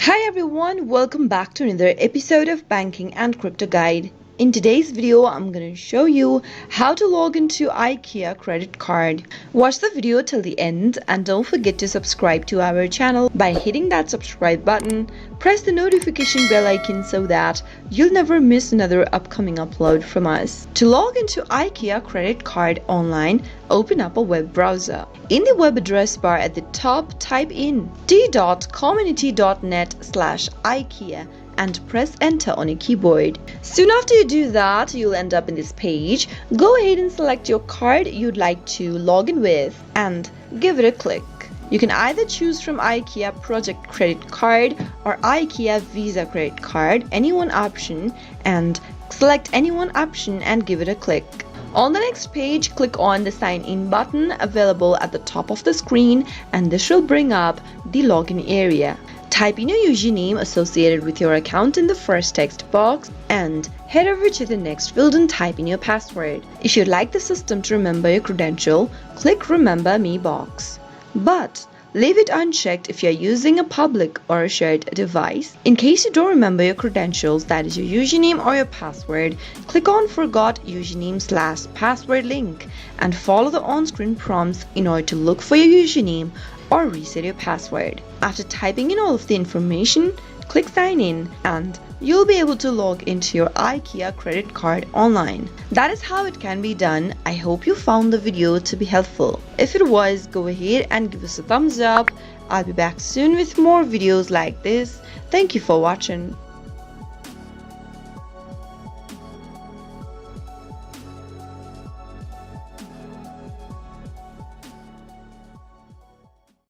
Hi everyone, welcome back to another episode of Banking and Crypto Guide. In today's video, I'm going to show you how to log into IKEA credit card. Watch the video till the end and don't forget to subscribe to our channel by hitting that subscribe button. Press the notification bell icon so that you'll never miss another upcoming upload from us. To log into IKEA credit card online, open up a web browser. In the web address bar at the top, type in t.community.net/IKEA and press enter on your keyboard. Soon after you do that, you'll end up in this page. Go ahead and select your card you'd like to log in with and give it a click. You can either choose from IKEA Project Credit Card or IKEA Visa Credit Card, any one option, and select any one option and give it a click. On the next page, click on the sign in button available at the top of the screen and this will bring up the login area. Type in your username associated with your account in the first text box and head over to the next field and type in your password. If you'd like the system to remember your credential, click Remember Me box. But leave it unchecked if you're using a public or a shared device. In case you don't remember your credentials, that is your username or your password, click on Forgot Username/Password link and follow the on-screen prompts in order to look for your username or reset your password. After typing in all of the information, click Sign In and you'll be able to log into your IKEA credit card online. That is how it can be done. I hope you found the video to be helpful. If it was, go ahead and give us a thumbs up. I'll be back soon with more videos like this. Thank you for watching.